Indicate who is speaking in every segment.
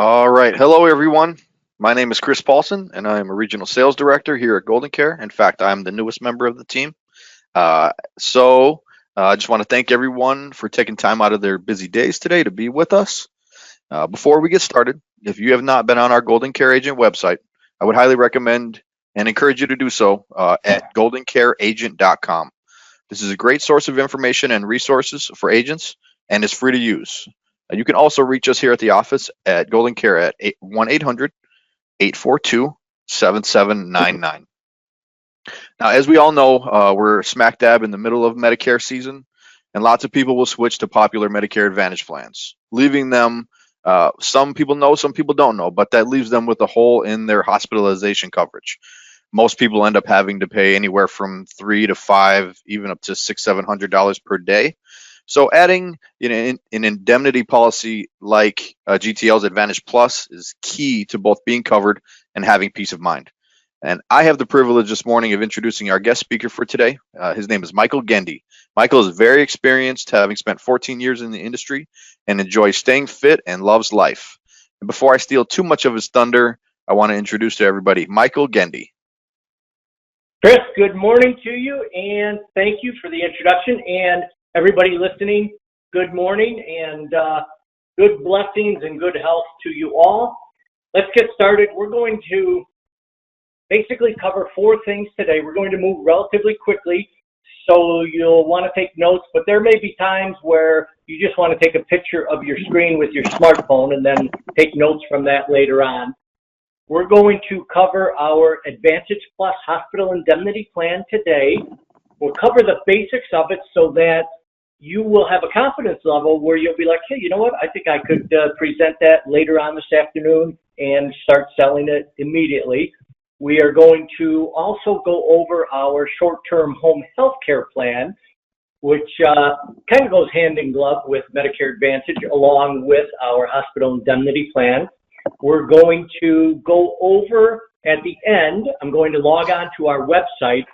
Speaker 1: All right. Hello, everyone. My name is Chris Paulson, and I am a regional sales director here at GoldenCare. In fact, I'm the newest member of the team. I just want to thank everyone for taking time out of their busy days today to be with us. Before we get started, if you have not been on our GoldenCare agent website, I would highly recommend and encourage you to do so at goldencareagent.com. This is a great source of information and resources for agents, and it's free to use. You can also reach us here at the office at GoldenCare at 1-800-842-7799. Now, as we all know, we're smack dab in the middle of Medicare season, and lots of people will switch to popular Medicare Advantage plans, leaving them, some people know, some people don't know, but that leaves them with a hole in their hospitalization coverage. Most people end up having to pay anywhere from $3 to $5, even up to $600-700 per day. So adding an indemnity policy like GTL's Advantage Plus is key to both being covered and having peace of mind. And I have the privilege this morning of introducing our guest speaker for today. His name is Michael Gendy. Michael is very experienced, having spent 14 years in the industry, and enjoys staying fit and loves life. And before I steal too much of his thunder, I want to introduce to everybody Michael Gendy.
Speaker 2: Chris, good morning to you, and thank you for the introduction. And everybody listening, good morning, and good blessings and good health to you all. Let's get started. We're going to basically cover 4 things today. We're going to move relatively quickly, so you'll want to take notes, but there may be times where you just want to take a picture of your screen with your smartphone and then take notes from that later on. We're going to cover our Advantage Plus Hospital Indemnity Plan today. We'll cover the basics of it so that you will have a confidence level where you'll be like, hey, you know what? I think I could present that later on this afternoon and start selling it immediately. We are going to also go over our short-term home health care plan, which kind of goes hand in glove with Medicare Advantage along with our hospital indemnity plan. We're going to go over at the end, I'm going to log on to our website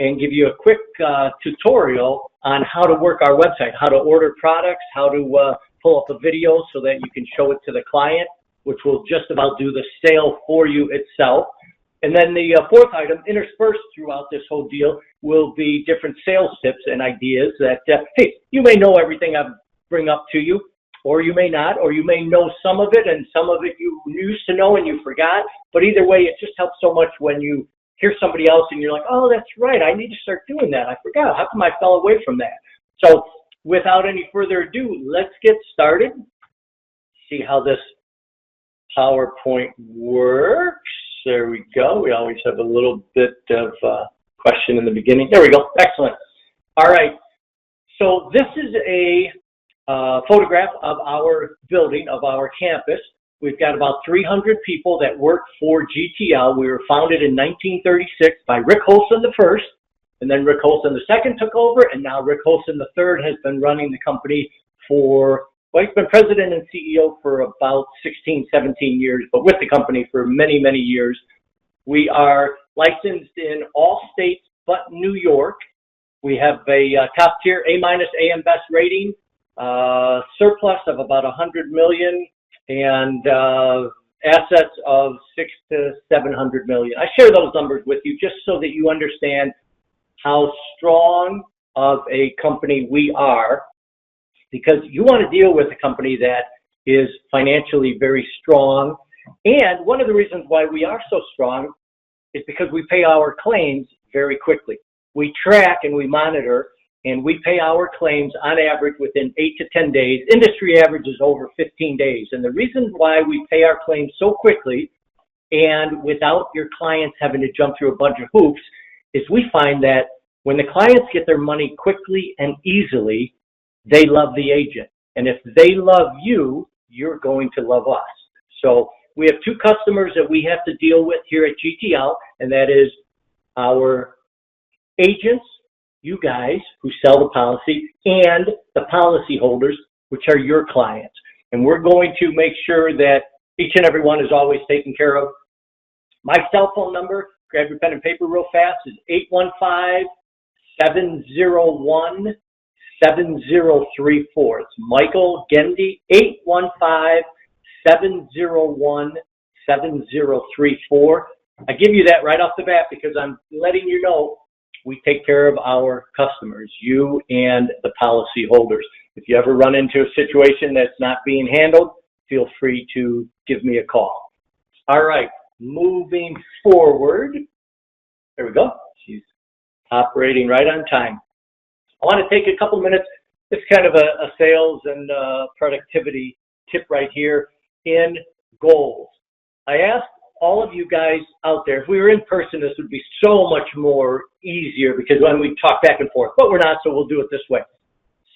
Speaker 2: and give you a quick tutorial on how to work our website, how to order products, how to pull up a video so that you can show it to the client, which will just about do the sale for you itself. And then the 4th item, interspersed throughout this whole deal, will be different sales tips and ideas that, hey, you may know everything I bring up to you, or you may not, or you may know some of it, and some of it you used to know and you forgot. But either way, it just helps so much when you hear somebody else and you're like, oh, that's right, I need to start doing that. I forgot. How come I fell away from that? So without any further ado, let's get started. See how this PowerPoint works. There we go. We always have a little bit of question in the beginning. There we go. Excellent. All right. So this is a photograph of our building, of our campus. We've got about 300 people that work for GTL. We were founded in 1936 by Rick Holson I, and then Rick Holson II took over, and now Rick Holson III has been running the company for, well, he's been president and CEO for about 16, 17 years, but with the company for many, many years. We are licensed in all states but New York. We have a top tier A- AM Best rating, surplus of about 100 million, and assets of 600 to 700 million. I share those numbers with you just so that you understand how strong of a company we are, because you want to deal with a company that is financially very strong. And one of the reasons why we are so strong is because we pay our claims very quickly. We track and we monitor, and we pay our claims on average within 8 to 10 days. Industry average is over 15 days. And the reason why we pay our claims so quickly and without your clients having to jump through a bunch of hoops is we find that when the clients get their money quickly and easily, they love the agent. And if they love you, you're going to love us. So we have 2 customers that we have to deal with here at GTL, and that is our agents, you guys who sell the policy, and the policy holders, which are your clients. And we're going to make sure that each and every one is always taken care of. My cell phone number, grab your pen and paper real fast, is 815-701-7034. It's Michael Gendy, 701-7034. I give you that right off the bat because I'm letting you know we take care of our customers, you and the policy holders. If you ever run into a situation that's not being handled, feel free to give me a call. All right, moving forward. There we go. She's operating right on time. I want to take a couple minutes. It's kind of a sales and productivity tip right here in goals. I asked all of you guys out there, if we were in person, this would be so much more easier because when we talk back and forth, but we're not, so we'll do it this way.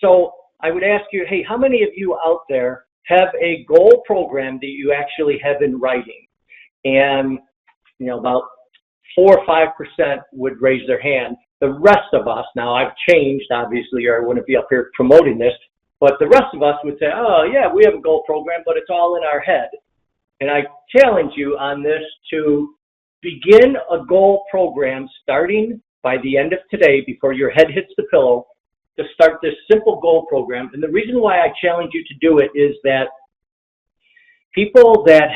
Speaker 2: So I would ask you, hey, how many of you out there have a goal program that you actually have in writing? And, you know, about 4 or 5% would raise their hand. The rest of us, now I've changed, obviously, or I wouldn't be up here promoting this, but the rest of us would say, oh, yeah, we have a goal program, but it's all in our head. And I challenge you on this to begin a goal program starting by the end of today, before your head hits the pillow, to start this simple goal program. And the reason why I challenge you to do it is that people that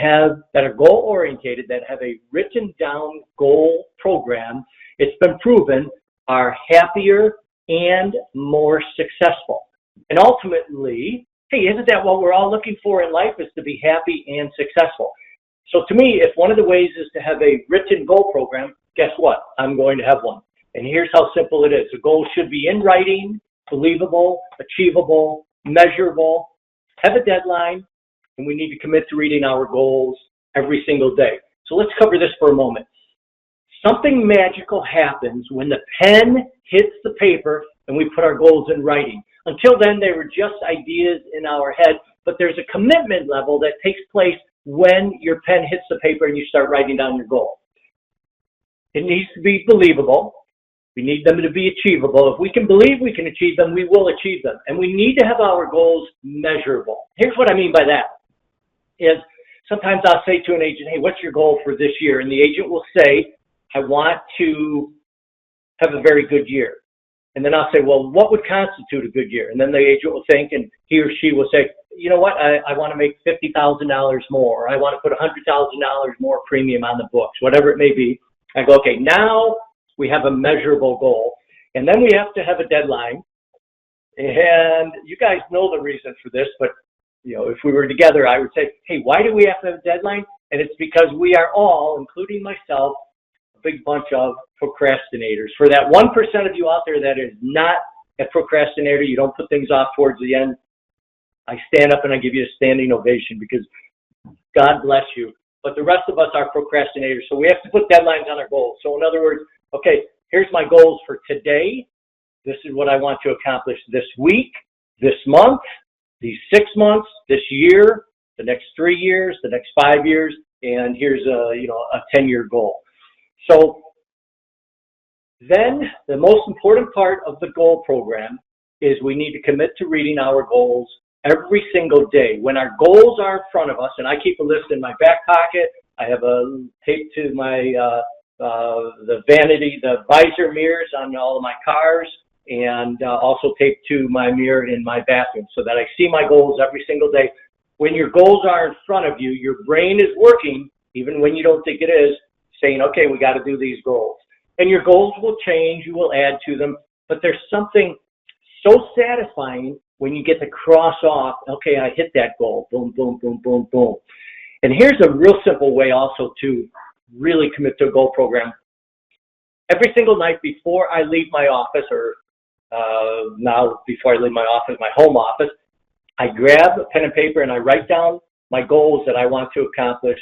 Speaker 2: are goal oriented, that have a written down goal program, it's been proven, are happier and more successful. And ultimately, hey, isn't that what we're all looking for in life, is to be happy and successful? So to me, if one of the ways is to have a written goal program, guess what? I'm going to have one. And here's how simple it is. The goal should be in writing, believable, achievable, measurable, have a deadline, and we need to commit to reading our goals every single day. So let's cover this for a moment. Something magical happens when the pen hits the paper and we put our goals in writing. Until then, they were just ideas in our head, but there's a commitment level that takes place when your pen hits the paper and you start writing down your goal. It needs to be believable. We need them to be achievable. If we can believe we can achieve them, we will achieve them. And we need to have our goals measurable. Here's what I mean by that. Is sometimes I'll say to an agent, hey, what's your goal for this year? And the agent will say, I want to have a very good year. And then I'll say, well, what would constitute a good year? And then the agent will think, and he or she will say, you know what, I want to make $50,000 more. Or I want to put $100,000 more premium on the books, whatever it may be. I go, okay, now we have a measurable goal. And then we have to have a deadline. And you guys know the reason for this, but you know, if we were together, I would say, hey, why do we have to have a deadline? And it's because we are all, including myself, a big bunch of procrastinators. For that 1% of you out there that is not a procrastinator, you don't put things off towards the end, I stand up and I give you a standing ovation because God bless you. But the rest of us are procrastinators, so we have to put deadlines on our goals. So in other words, okay, here's my goals for today. This is what I want to accomplish this week, this month, these 6 months, this year, the next 3 years, the next 5 years, and here's a 10-year goal. So then the most important part of the goal program is we need to commit to reading our goals every single day. When our goals are in front of us, and I keep a list in my back pocket, I have a tape to my the visor mirrors on all of my cars, and also taped to my mirror in my bathroom so that I see my goals every single day. When your goals are in front of you, your brain is working, even when you don't think it is, saying, okay, we got to do these goals. And your goals will change, you will add to them, but there's something so satisfying when you get to cross off, okay, I hit that goal, boom, boom, boom, boom, boom. And here's a real simple way also to really commit to a goal program. Every single night before I leave my office, or now before I leave my office, my home office, I grab a pen and paper and I write down my goals that I want to accomplish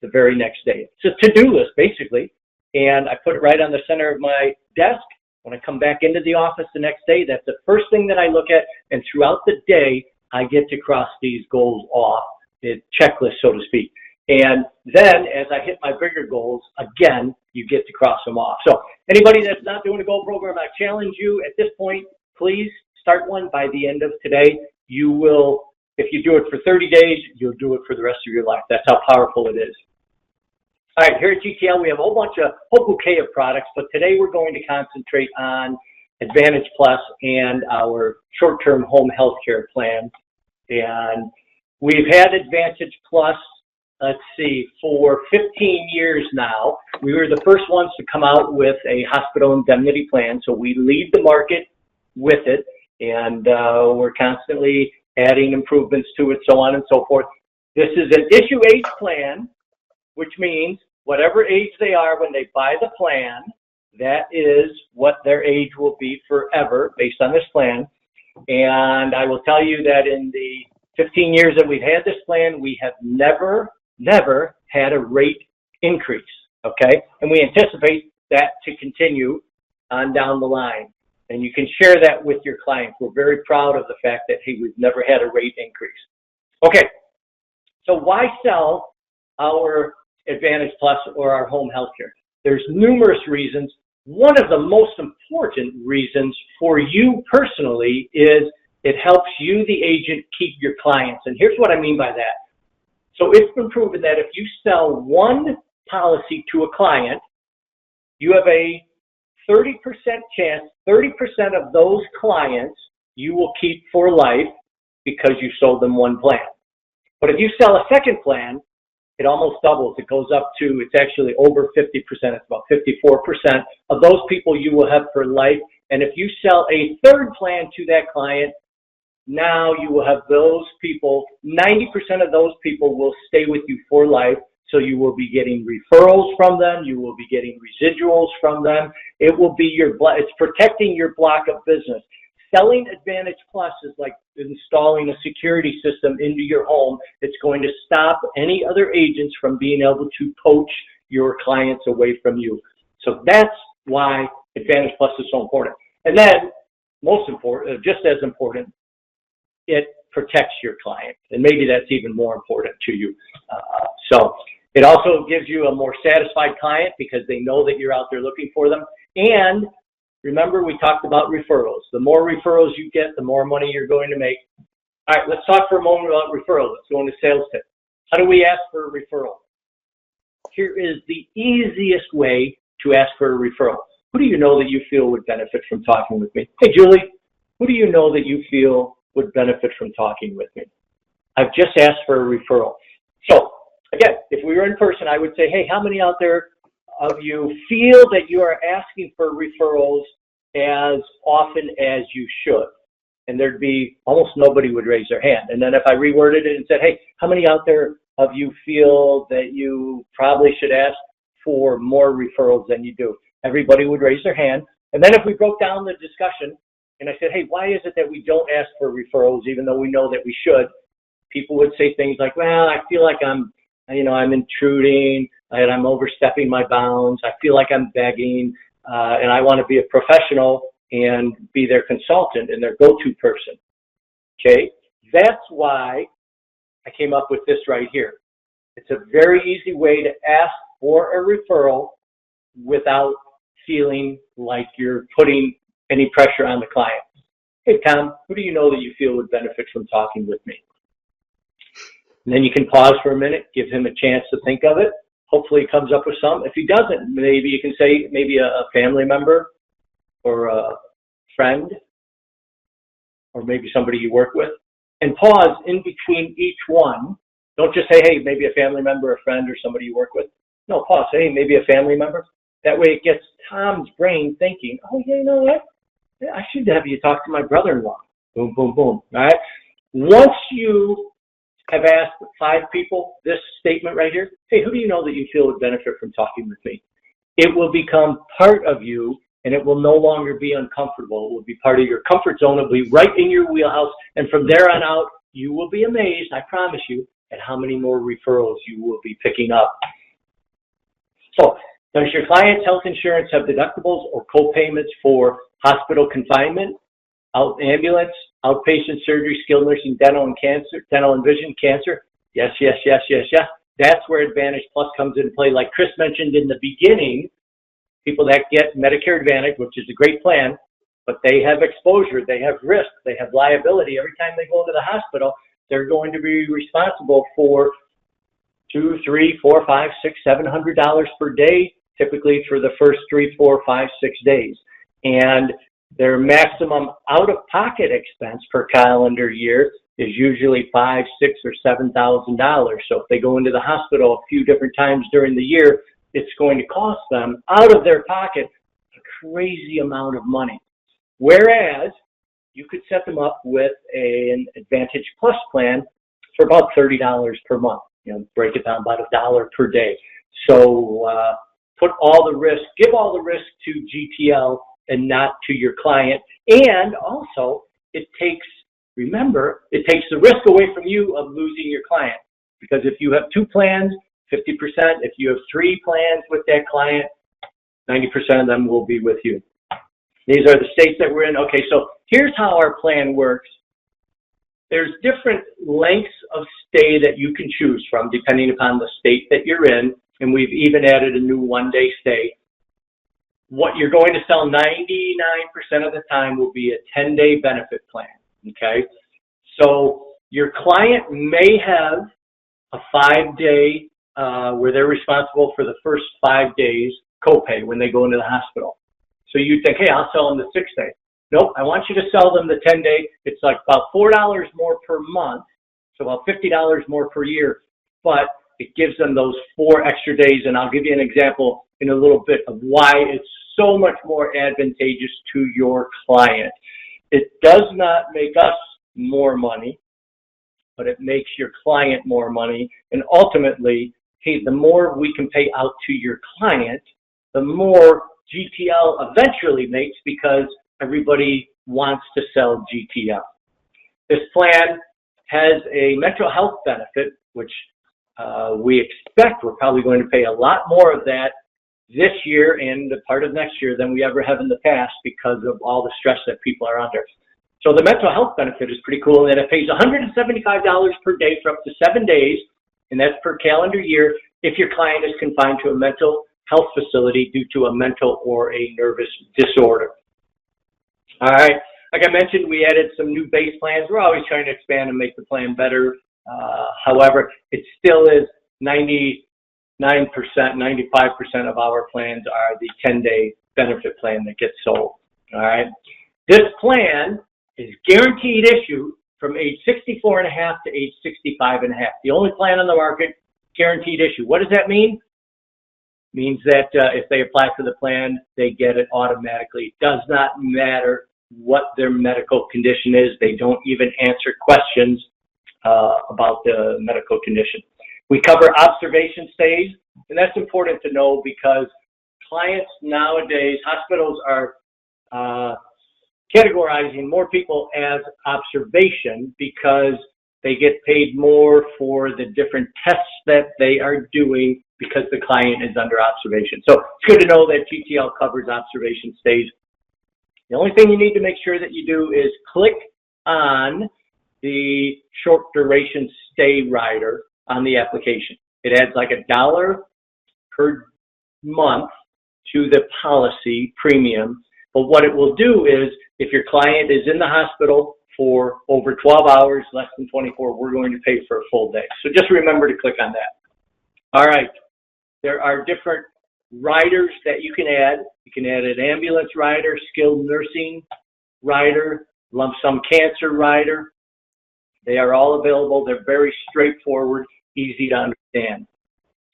Speaker 2: the very next day. It's a to-do list, basically, and I put it right on the center of my desk. When I come back into the office the next day, that's the first thing that I look at, and throughout the day, I get to cross these goals off, the checklist, so to speak. And then, as I hit my bigger goals, again, you get to cross them off. So anybody that's not doing a goal program, I challenge you at this point, please start one by the end of today. You will, if you do it for 30 days, you'll do it for the rest of your life. That's how powerful it is. All right, here at GTL, we have a whole bouquet of products, but today we're going to concentrate on Advantage Plus and our short-term home health care plan. And We've had Advantage Plus, let's see, for 15 years now. We were the first ones to come out with a hospital indemnity plan, so we lead the market with it, and we're constantly adding improvements to it, so on and so forth. This is an issue age plan, which means whatever age they are when they buy the plan, that is what their age will be forever based on this plan. And I will tell you that in the 15 years that we've had this plan, we have never had a rate increase, okay? And we anticipate that to continue on down the line. And you can share that with your clients. We're very proud of the fact that, hey, we've never had a rate increase. Okay, so why sell our Advantage Plus or our home health care? There's numerous reasons. One of the most important reasons for you personally is it helps you, the agent, keep your clients. And here's what I mean by that. So it's been proven that if you sell one policy to a client, you have a 30% chance, 30% of those clients you will keep for life because you sold them one plan. But if you sell a second plan, it almost doubles. It goes up to, it's actually over 50%. It's about 54% of those people you will have for life. And if you sell a third plan to that client, now you will have those people, 90% of those people will stay with you for life. So you will be getting referrals from them. You will be getting residuals from them. It will be it's protecting your block of business. Selling Advantage Plus is like installing a security system into your home. It's going to stop any other agents from being able to poach your clients away from you. So that's why Advantage Plus is so important. And then, most important, just as important, it protects your client. And maybe that's even more important to you. So it also gives you a more satisfied client because they know that you're out there looking for them. And remember, we talked about referrals. The more referrals you get, the more money you're going to make. All right, let's talk for a moment about referrals. Let's go into sales tip. How do we ask for a referral? Here is the easiest way to ask for a referral. Who do you know that you feel would benefit from talking with me? Hey, Julie, who do you know that you feel would benefit from talking with me? I've just asked for a referral. So, again, if we were in person, I would say, hey, how many out there of you feel that you are asking for referrals as often as you should? And there'd be almost nobody would raise their hand. And then if I reworded it and said, hey, how many out there of you feel that you probably should ask for more referrals than you do? Everybody would raise their hand. And then if we broke down the discussion and I said, hey, why is it that we don't ask for referrals even though we know that we should? People would say things like, well, I feel like I'm intruding and I'm overstepping my bounds. I feel like I'm begging and I want to be a professional and be their consultant and their go-to person. Okay, that's why I came up with this right here. It's a very easy way to ask for a referral without feeling like you're putting any pressure on the client. Hey, Tom, who do you know that you feel would benefit from talking with me? And then you can pause for a minute, give him a chance to think of it. Hopefully he comes up with some. If he doesn't, maybe you can say maybe a family member or a friend or maybe somebody you work with. And pause in between each one. Don't just say, hey, maybe a family member, a friend, or somebody you work with. No, pause. Say, hey, maybe a family member. That way it gets Tom's brain thinking, oh, yeah, you know what? I should have you talk to my brother-in-law. Boom, boom, boom. All right? Once you have asked 5 people this statement right here, hey, who do you know that you feel would benefit from talking with me? It will become part of you, and it will no longer be uncomfortable. It will be part of your comfort zone. It will be right in your wheelhouse, and from there on out, you will be amazed, I promise you, at how many more referrals you will be picking up. So, does your client's health insurance have deductibles or co-payments for hospital confinement, ambulance, outpatient surgery, skilled nursing, dental and vision, cancer? Yes, yes, yes, yes, yes. That's where Advantage Plus comes into play. Like Chris mentioned in the beginning, people that get Medicare Advantage, which is a great plan, but they have exposure, they have risk, they have liability. Every time they go to the hospital, they're going to be responsible for $200, $300, $400, $500, $600, $700 per day, typically for the first 3, 4, 5, 6 days. And their maximum out-of-pocket expense per calendar year is usually $5,000, $6,000, or $7,000. So if they go into the hospital a few different times during the year, it's going to cost them out of their pocket a crazy amount of money. Whereas you could set them up with an Advantage Plus plan for about $30 per month. Break it down about $1 per day. So give all the risk to GTL and not to your client. And also, it takes the risk away from you of losing your client. Because if you have 2 plans, 50%. If you have 3 plans with that client, 90% of them will be with you. These are the states that we're in. Okay, so here's how our plan works. There's different lengths of stay that you can choose from depending upon the state that you're in, and we've even added a new 1-day stay. What you're going to sell 99% of the time will be a 10-day benefit plan, okay? So your client may have a 5-day where they're responsible for the first 5 days copay when they go into the hospital. So you think, hey, I'll sell them the 6-day. Nope, I want you to sell them the 10-day. It's like about $4 more per month, so about $50 more per year, but it gives them those 4 extra days, and I'll give you an example in a little bit of why it's so much more advantageous to your client. It does not make us more money, but it makes your client more money, and ultimately, hey, the more we can pay out to your client, the more GTL eventually makes, because everybody wants to sell GTL. This plan has a mental health benefit, which we expect we're probably going to pay a lot more of that this year and a part of next year than we ever have in the past because of all the stress that people are under. So the mental health benefit is pretty cool, and it pays $175 per day for up to 7 days, and that's per calendar year if your client is confined to a mental health facility due to a mental or a nervous disorder. All right, like I mentioned, we added some new base plans. We're always trying to expand and make the plan better. However, it still is 99%, 95% of our plans are the 10-day benefit plan that gets sold. All right, this plan is guaranteed issue from age 64 and a half to age 65 and a half. The only plan on the market, guaranteed issue. What does that mean? It means that if they apply for the plan, they get it automatically. It does not matter what their medical condition is. They don't even answer questions about the medical condition. We cover observation stays, and that's important to know because clients nowadays, hospitals are categorizing more people as observation because they get paid more for the different tests that they are doing because the client is under observation. So it's good to know that GTL covers observation stays. The only thing you need to make sure that you do is click on the short duration stay rider on the application. It adds like $1 per month to the policy premium. But what it will do is if your client is in the hospital for over 12 hours, less than 24, we're going to pay for a full day. So just remember to click on that. All right. There are different riders that you can add. You can add an ambulance rider, skilled nursing rider, lump sum cancer rider. They are all available. They're very straightforward, easy to understand.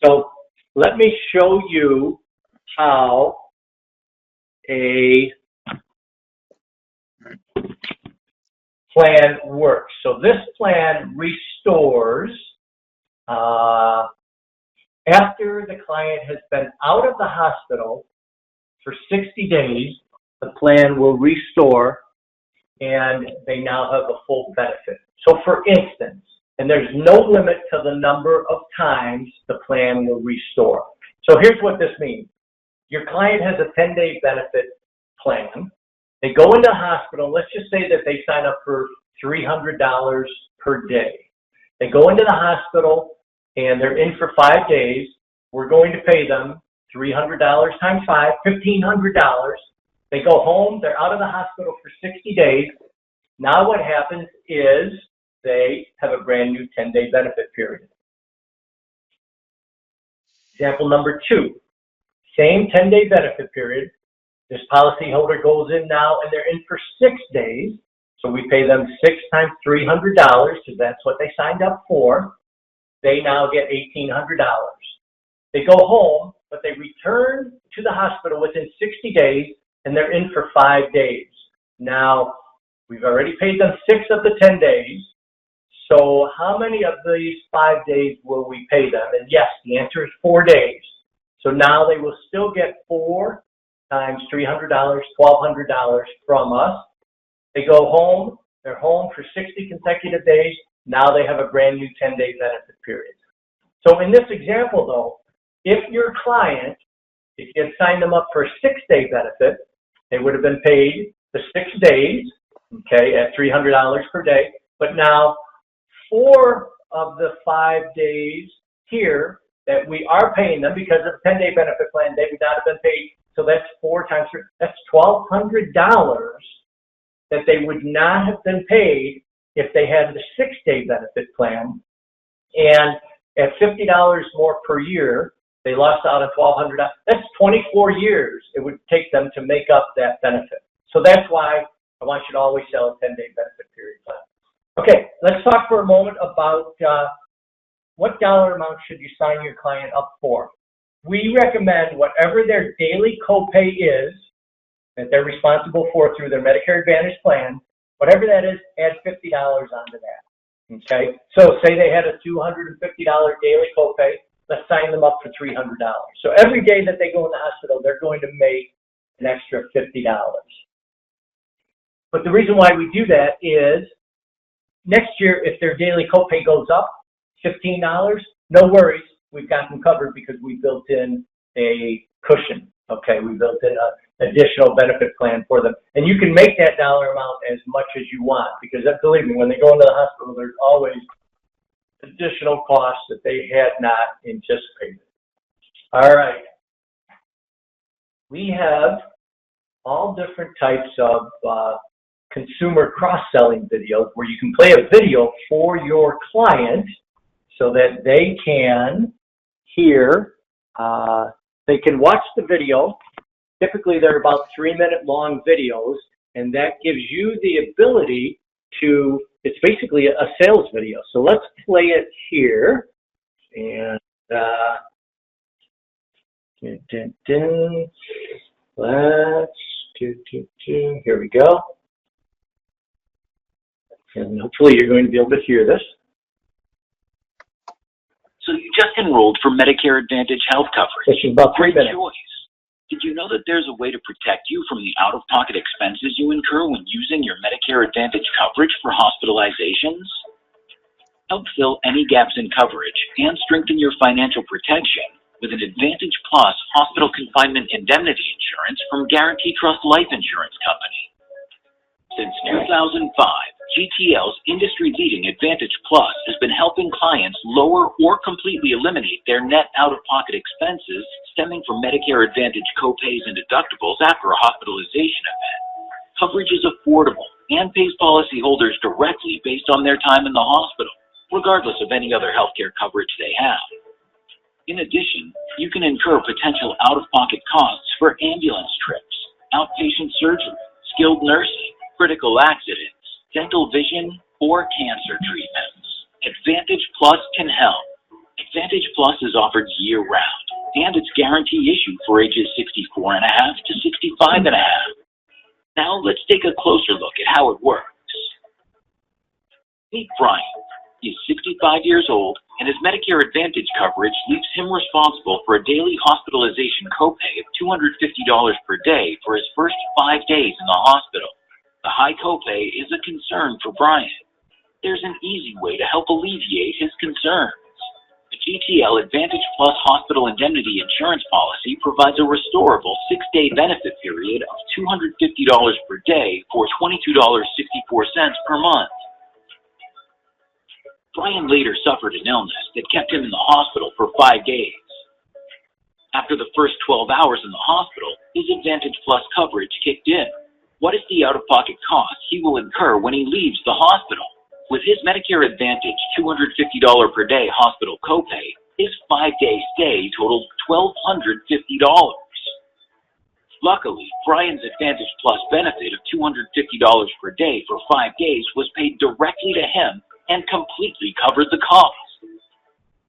Speaker 2: So let me show you how a plan works. So this plan restores after the client has been out of the hospital for 60 days, the plan will restore and they now have a full benefit. So for instance, and there's no limit to the number of times the plan will restore. So here's what this means. Your client has a 10-day benefit plan. They go into the hospital. Let's just say that they sign up for $300 per day. They go into the hospital and they're in for 5 days. We're going to pay them $300 times 5, $1,500. They go home. They're out of the hospital for 60 days. Now what happens is they have a brand new 10-day benefit period. Example number 2, same 10-day benefit period. This policyholder goes in now and they're in for 6 days. So we pay them 6 times $300 because that's what they signed up for. They now get $1,800. They go home, but they return to the hospital within 60 days, and they're in for 5 days. Now, we've already paid them 6 of the 10 days. So how many of these 5 days will we pay them? And yes, the answer is 4 days. So now they will still get 4 times $300, $1,200 from us. They go home. They're home for 60 consecutive days. Now they have a brand new 10-day benefit period. So in this example, though, if your client, if you had signed them up for a 6-day benefit, they would have been paid the 6 days, okay, at $300 per day. But now 4 of the 5 days here that we are paying them because of the 10-day benefit plan, they would not have been paid. So that's 4 times 3. That's $1,200 that they would not have been paid if they had the 6-day benefit plan. And at $50 more per year, they lost out on $1,200. That's 24 years it would take them to make up that benefit. So that's why I want you to always sell a 10-day benefit period plan. Okay, let's talk for a moment about what dollar amount should you sign your client up for. We recommend whatever their daily copay is that they're responsible for through their Medicare Advantage plan, whatever that is, add $50 onto that. Okay, so say they had a $250 daily copay, let's sign them up for $300. So every day that they go in the hospital, they're going to make an extra $50. But the reason why we do that is next year, if their daily copay goes up $15, no worries, we've got them covered because we built in a cushion. Okay, we built in an additional benefit plan for them. And you can make that dollar amount as much as you want because believe me, when they go into the hospital, there's always additional costs that they had not anticipated. All right. We have all different types of consumer cross-selling videos where you can play a video for your client so that they can hear, they can watch the video. Typically, they're about 3-minute long videos, and that gives you the ability to, it's basically a sales video. So let's play it here. And here we go. And hopefully you're going to be able to hear this.
Speaker 3: So you just enrolled for Medicare Advantage health coverage.
Speaker 2: This is about 3 minutes.
Speaker 3: Choice. Did you know that there's a way to protect you from the out-of-pocket expenses you incur when using your Medicare Advantage coverage for hospitalizations? Help fill any gaps in coverage and strengthen your financial protection with an Advantage Plus hospital confinement indemnity insurance from Guarantee Trust Life Insurance Company. Since 2005, GTL's industry-leading Advantage Plus has been helping clients lower or completely eliminate their net out-of-pocket expenses stemming from Medicare Advantage copays and deductibles after a hospitalization event. Coverage is affordable and pays policyholders directly based on their time in the hospital, regardless of any other healthcare coverage they have. In addition, you can incur potential out-of-pocket costs for ambulance trips, outpatient surgery, skilled nursing, critical accidents, dental vision, or cancer treatments. Advantage Plus can help. Advantage Plus is offered year-round, and it's guarantee issued for ages 64 and a half to 65 and a half. Now let's take a closer look at how it works. Meet Brian. He's 65 years old, and his Medicare Advantage coverage leaves him responsible for a daily hospitalization copay of $250 per day for his first 5 days in the hospital. The high copay is a concern for Brian. There's an easy way to help alleviate his concerns. The GTL Advantage Plus Hospital Indemnity Insurance Policy provides a restorable 6-day benefit period of $250 per day for $22.64 per month. Brian later suffered an illness that kept him in the hospital for 5 days. After the first 12 hours in the hospital, his Advantage Plus coverage kicked in. What is the out-of-pocket cost he will incur when he leaves the hospital? With his Medicare Advantage $250 per day hospital copay, his 5-day stay totaled $1,250. Luckily, Brian's Advantage Plus benefit of $250 per day for 5 days was paid directly to him and completely covered the cost.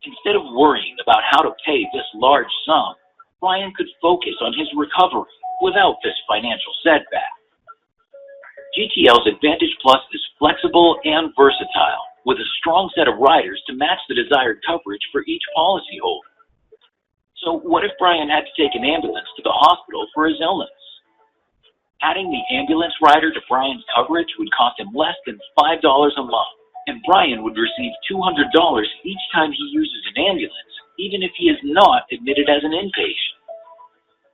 Speaker 3: Instead of worrying about how to pay this large sum, Brian could focus on his recovery without this financial setback. GTL's Advantage Plus is flexible and versatile, with a strong set of riders to match the desired coverage for each policyholder. So what if Brian had to take an ambulance to the hospital for his illness? Adding the ambulance rider to Brian's coverage would cost him less than $5 a month, and Brian would receive $200 each time he uses an ambulance, even if he is not admitted as an inpatient.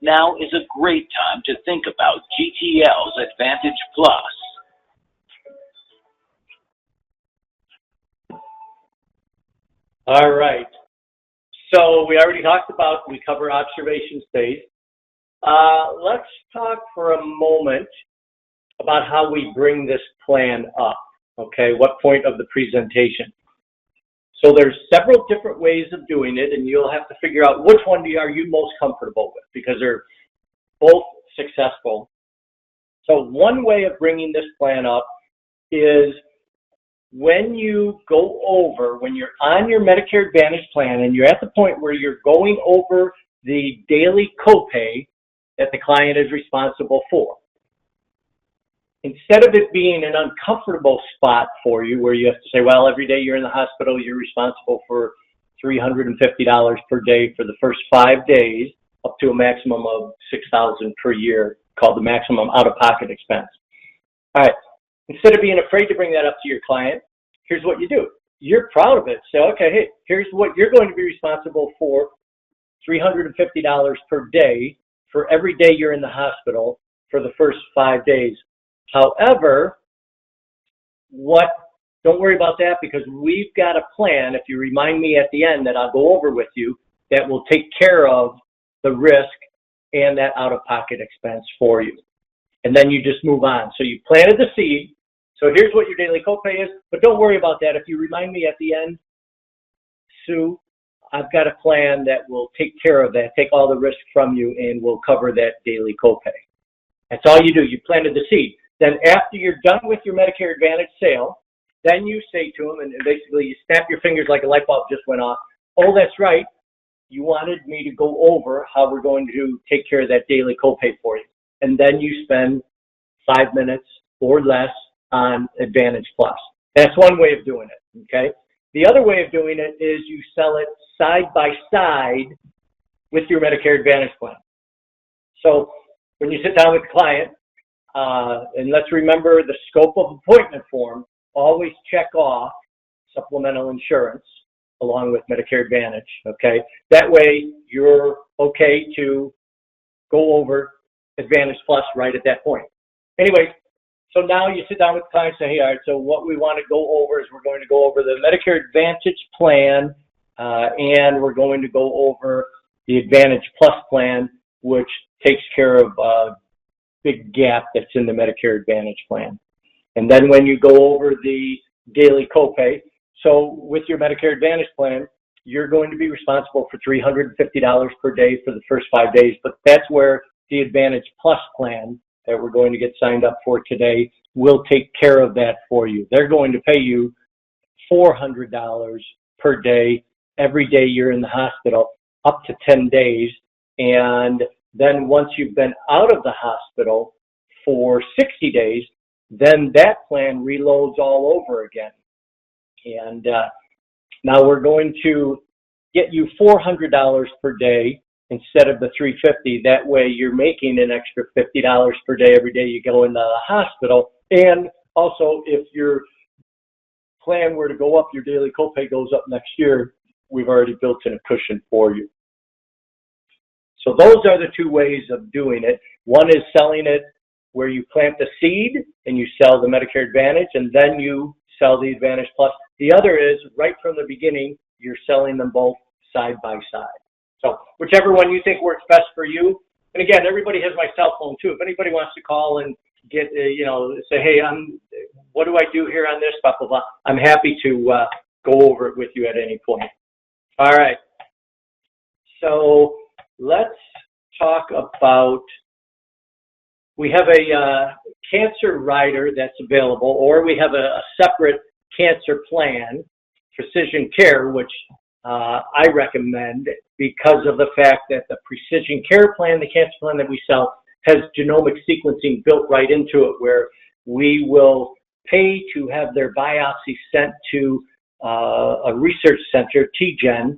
Speaker 3: Now is a great time to think about GTL's Advantage Plus.
Speaker 2: All right. So we already talked about, we cover observation stays. Let's talk for a moment about how we bring this plan up. Okay, what point of the presentation? So there's several different ways of doing it, and you'll have to figure out which one are you most comfortable with, because they're both successful. So one way of bringing this plan up is when you go over, when you're on your Medicare Advantage plan and you're at the point where you're going over the daily copay that the client is responsible for. Instead of it being an uncomfortable spot for you where you have to say, well, every day you're in the hospital, you're responsible for $350 per day for the first 5 days, up to a maximum of $6,000 per year, called the maximum out-of-pocket expense. All right. Instead of being afraid to bring that up to your client, here's what you do. You're proud of it. Say, okay, hey, here's what you're going to be responsible for, $350 per day for every day you're in the hospital for the first 5 days. However, don't worry about that, because we've got a plan, if you remind me at the end, that I'll go over with you, that will take care of the risk and that out-of-pocket expense for you. And then you just move on. So you planted the seed. So here's what your daily copay is, but don't worry about that. If you remind me at the end, Sue, I've got a plan that will take care of that, take all the risk from you, and will cover that daily copay. That's all you do. You planted the seed. Then after you're done with your Medicare Advantage sale, then you say to them, and basically you snap your fingers like a light bulb just went off. Oh, that's right. You wanted me to go over how we're going to take care of that daily copay for you. And then you spend 5 minutes or less on Advantage Plus. That's one way of doing it, okay? The other way of doing it is you sell it side by side with your Medicare Advantage plan. So when you sit down with the client, and let's remember the scope of appointment form, always check off supplemental insurance along with Medicare Advantage, okay? That way you're okay to go over Advantage Plus right at that point. Anyway, so now you sit down with the client and say, hey, all right, so what we want to go over is we're going to go over the Medicare Advantage plan, and we're going to go over the Advantage Plus plan, which takes care of a big gap that's in the Medicare Advantage plan. And then when you go over the daily copay, so with your Medicare Advantage plan, you're going to be responsible for $350 per day for the first 5 days, but that's where the Advantage Plus plan that we're going to get signed up for today will take care of that for you. They're going to pay you $400 per day every day you're in the hospital, up to 10 days. And then once you've been out of the hospital for 60 days, then that plan reloads all over again. And now we're going to get you $400 per day instead of the $350. That way you're making an extra $50 per day every day you go in the hospital. And also, if your plan were to go up, your daily copay goes up next year, we've already built in a cushion for you. So those are the two ways of doing it. One is selling it where you plant the seed and you sell the Medicare Advantage, and then you sell the Advantage Plus. The other is right from the beginning, you're selling them both side by side. So whichever one you think works best for you. And again, everybody has my cell phone too. If anybody wants to call and get, say, hey, what do I do here on this, blah, blah, blah, I'm happy to go over it with you at any point. All right. So let's talk about we have a cancer rider that's available, or we have a separate cancer plan, Precision Care, which I recommend because of the fact that the Precision Care plan, the cancer plan that we sell, has genomic sequencing built right into it, where we will pay to have their biopsy sent to a research center, TGen,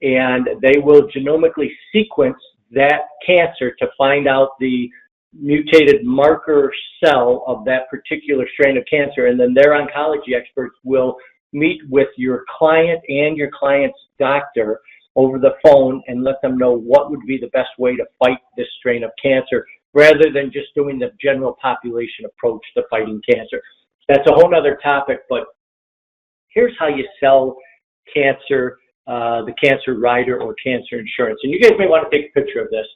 Speaker 2: and they will genomically sequence that cancer to find out the mutated marker cell of that particular strain of cancer, and then their oncology experts will meet with your client and your client's doctor over the phone and let them know what would be the best way to fight this strain of cancer, rather than just doing the general population approach to fighting cancer. That's a whole other topic, but here's how you sell cancer, the cancer rider or cancer insurance. And you guys may want to take a picture of this.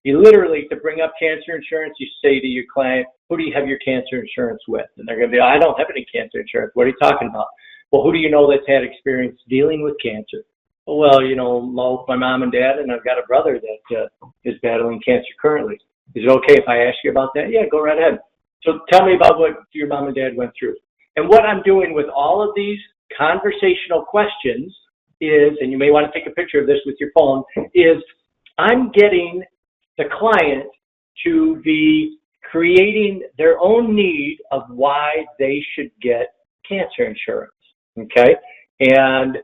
Speaker 2: You literally, to bring up cancer insurance, you say to your client, who do you have your cancer insurance with? And they're going to be, I don't have any cancer insurance. What are you talking about? Well, who do you know that's had experience dealing with cancer? Well, you know, my mom and dad, and I've got a brother that is battling cancer currently. Is it okay if I ask you about that? Yeah, go right ahead. So tell me about what your mom and dad went through. And what I'm doing with all of these conversational questions is, and you may want to take a picture of this with your phone, is I'm getting the client to be creating their own need of why they should get cancer insurance, okay? And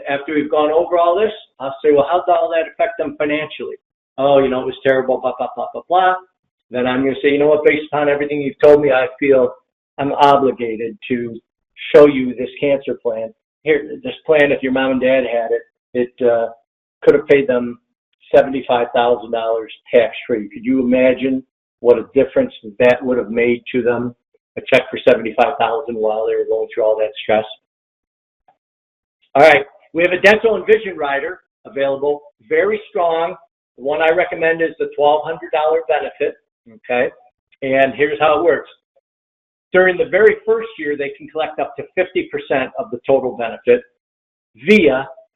Speaker 2: after we've gone over all this, I'll say, well, how does all that affect them financially? Oh, you know, it was terrible, blah, blah, blah, blah, blah. Then I'm going to say, you know what, based upon everything you've told me, I feel I'm obligated to show you this cancer plan. Here, this plan, if your mom and dad had it, it could have paid them $75,000 tax-free. Could you imagine what a difference that would have made to them? A check for $75,000 while they were going through all that stress. All right, we have a dental and vision rider available, very strong. The one I recommend is the $1,200 benefit, okay? And here's how it works. During the very first year, they can collect up to 50% of the total benefit.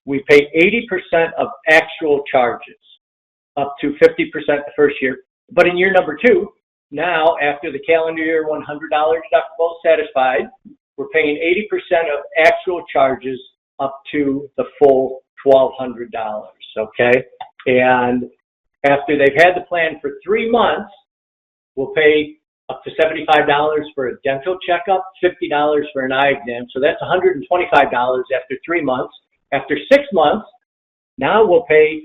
Speaker 2: We pay 80% of actual charges, up to 50% the first year. But in year number 2, now after the calendar year $100 deductible satisfied, we're paying 80% of actual charges up to the full $1,200, okay? And after they've had the plan for 3 months, we'll pay up to $75 for a dental checkup, $50 for an eye exam. So that's $125 after 3 months. After 6 months, now we'll pay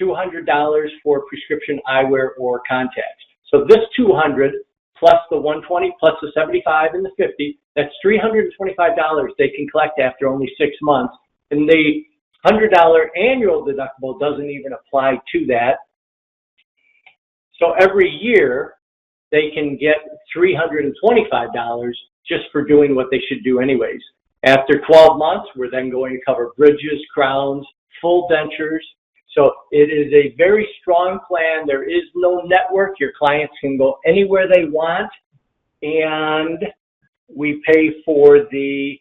Speaker 2: $200 for prescription eyewear or contacts. So this $200 plus the $120 plus the $75 and the $50, that's $325 they can collect after only 6 months. And the $100 annual deductible doesn't even apply to that. So every year they can get $325 just for doing what they should do anyways. After 12 months, we're then going to cover bridges, crowns, full dentures. So it is a very strong plan. There is no network. Your clients can go anywhere they want. And we pay for the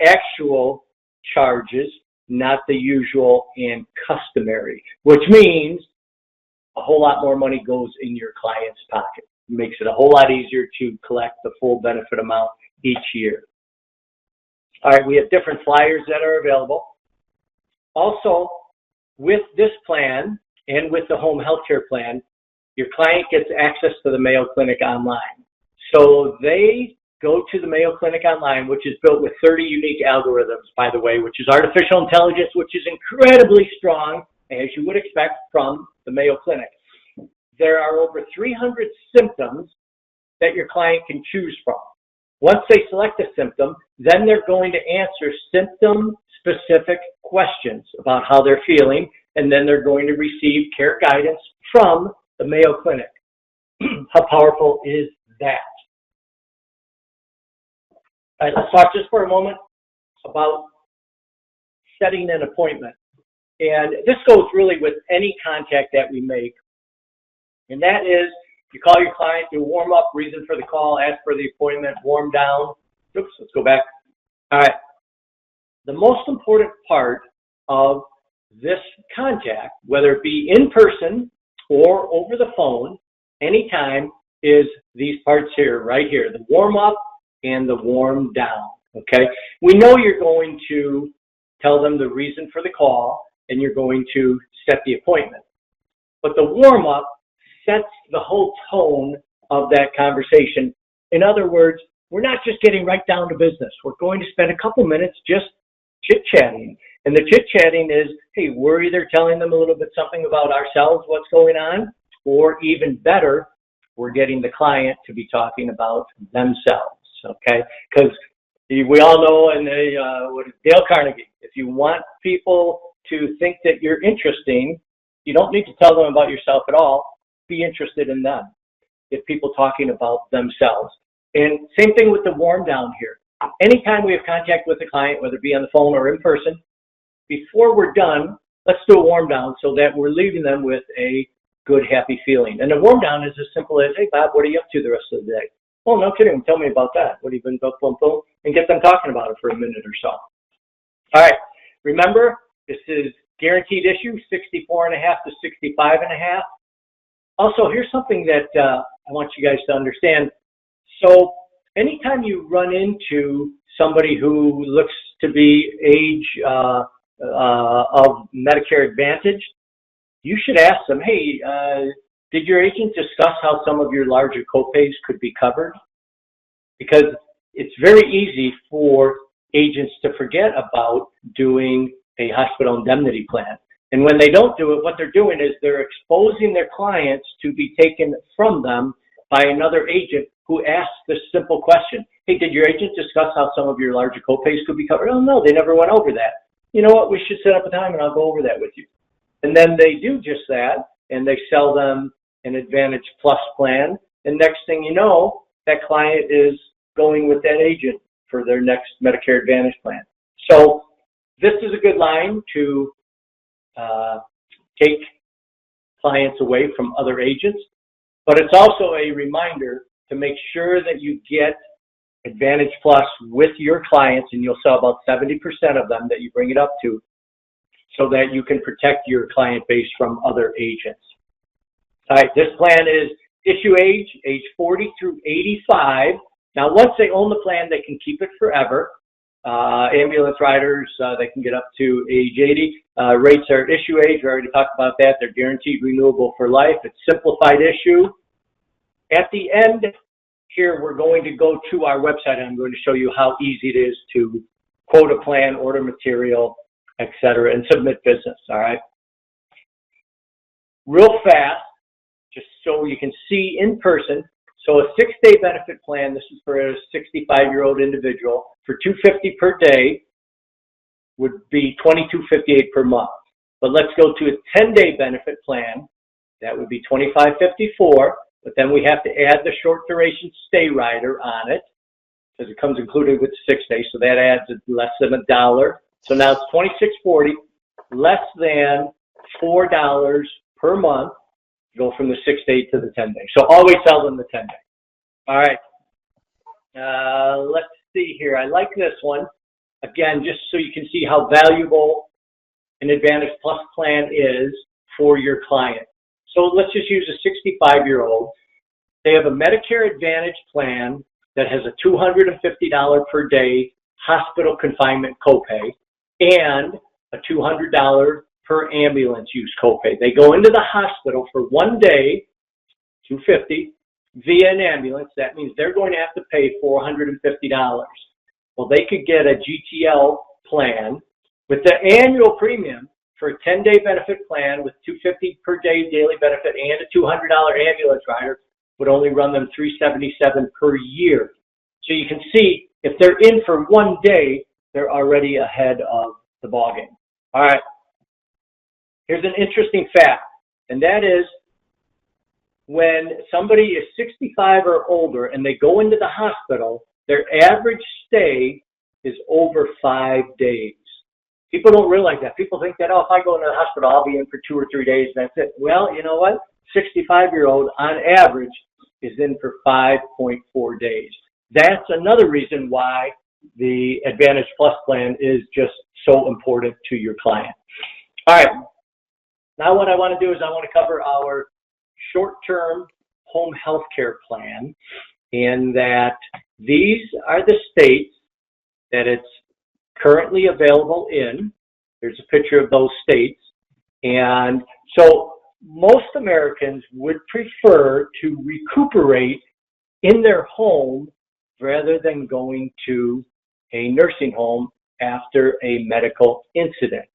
Speaker 2: actual charges, not the usual and customary, which means a whole lot more money goes in your client's pocket. It makes it a whole lot easier to collect the full benefit amount each year. All right, we have different flyers that are available. Also, with this plan and with the home healthcare plan, your client gets access to the Mayo Clinic online. So they go to the Mayo Clinic online, which is built with 30 unique algorithms, by the way, which is artificial intelligence, which is incredibly strong, as you would expect from the Mayo Clinic. There are over 300 symptoms that your client can choose from. Once they select a symptom, then they're going to answer symptom-specific questions about how they're feeling, and then they're going to receive care guidance from the Mayo Clinic. How powerful is that? All right, let's talk just for a moment about setting an appointment. And this goes really with any contact that we make. And that is, you call your client, do a warm up, reason for the call, ask for the appointment, warm down. Oops, let's go back. All right. The most important part of this contact, whether it be in person or over the phone anytime is these parts here, right here, the warm up and the warm down, okay? We know you're going to tell them the reason for the call and you're going to set the appointment. But the warm up sets the whole tone of that conversation. In other words, we're not just getting right down to business. We're going to spend a couple minutes just chit-chatting. And the chit-chatting is, hey, we're either telling them a little bit something about ourselves, what's going on, or even better, we're getting the client to be talking about themselves, okay? Because we all know in Dale Carnegie, if you want people to think that you're interesting, you don't need to tell them about yourself at all. Be interested in them. Get people talking about themselves. And same thing with the warm down here. Anytime we have contact with a client, whether it be on the phone or in person, before we're done, let's do a warm down so that we're leaving them with a good, happy feeling. And the warm down is as simple as, hey, Bob, what are you up to the rest of the day? Oh, no kidding. Tell me about that. What have you been boom, boom, boom? And get them talking about it for a minute or so. All right. Remember, this is guaranteed issue, 64.5 to 65.5. Also, here's something that I want you guys to understand. So anytime you run into somebody who looks to be age of Medicare Advantage, you should ask them, hey, did your agent discuss how some of your larger copays could be covered? Because it's very easy for agents to forget about doing a hospital indemnity plan. And when they don't do it, what they're doing is they're exposing their clients to be taken from them by another agent who asks this simple question. Hey, did your agent discuss how some of your larger copays could be covered? Oh, no, they never went over that. You know what? We should set up a time and I'll go over that with you. And then they do just that, and they sell them an Advantage Plus plan. And next thing you know, that client is going with that agent for their next Medicare Advantage plan. So this is a good line to take clients away from other agents, but it's also a reminder to make sure that you get Advantage Plus with your clients, and you'll sell about 70% of them that you bring it up to, so that you can protect your client base from other agents. All right, this plan is issue age 40 through 85. Now, once they own the plan, they can keep it forever. Ambulance riders, they can get up to age 80. Rates are issue age. We already talked about that. They're guaranteed renewable for life. It's simplified issue. At the end here, we're going to go to our website, and I'm going to show you how easy it is to quote a plan, order material, etc., and submit business, all right? Real fast, just so you can see in person. So a 6-day benefit plan, this is for a 65-year-old individual, for $250 per day would be $22.58 per month. But let's go to a 10-day benefit plan. That would be $25.54, but then we have to add the short duration stay rider on it because it comes included with 6 days, so that adds less than $1. So now it's $26.40, less than $4 per month. Go from the 6-day to the 10-day. So always sell them the 10-day. All right. Let's see here. I like this one. Again, just so you can see how valuable an Advantage Plus plan is for your client. So let's just use a 65-year-old. They have a Medicare Advantage plan that has a $250 per day hospital confinement copay and a $200 per ambulance use copay. They go into the hospital for 1 day, $250, via an ambulance. That means they're going to have to pay $450. Well, they could get a GTL plan with the annual premium for a 10-day benefit plan with $250 per day daily benefit and a $200 ambulance rider would only run them $377 per year. So you can see if they're in for 1 day, they're already ahead of the ballgame. All right. Here's an interesting fact, and that is when somebody is 65 or older and they go into the hospital, their average stay is over 5 days. People don't realize that. People think that, oh, if I go into the hospital, I'll be in for 2 or 3 days, and that's it. Well, you know what? 65-year-old on average is in for 5.4 days. That's another reason why the Advantage Plus plan is just so important to your client. All right. Now what I want to do is I want to cover our short-term home health care plan, in that these are the states that it's currently available in. There's a picture of those states. And so most Americans would prefer to recuperate in their home rather than going to a nursing home after a medical incident.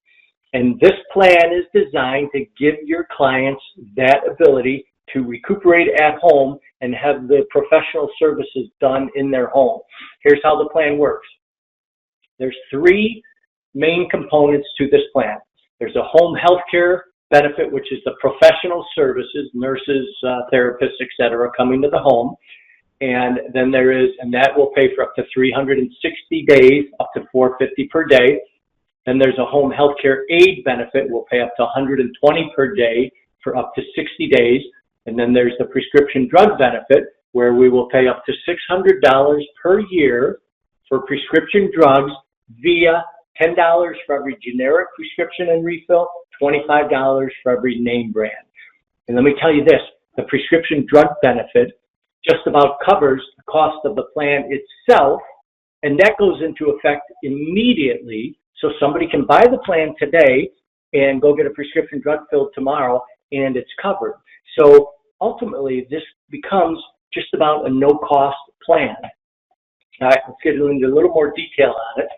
Speaker 2: And this plan is designed to give your clients that ability to recuperate at home and have the professional services done in their home. Here's how the plan works. There's three main components to this plan. There's a home health care benefit, which is the professional services, nurses, therapists, etc., coming to the home. And then there is, and that will pay for up to 360 days, up to $450 per day. Then there's a home health care aid benefit, will pay up to $120 per day for up to 60 days. And then there's the prescription drug benefit, where we will pay up to $600 per year for prescription drugs via $10 for every generic prescription and refill, $25 for every name brand. And let me tell you this, the prescription drug benefit just about covers the cost of the plan itself, and that goes into effect immediately. So somebody can buy the plan today and go get a prescription drug filled tomorrow, and it's covered. So ultimately, this becomes just about a no-cost plan. All right, let's get into a little more detail on it.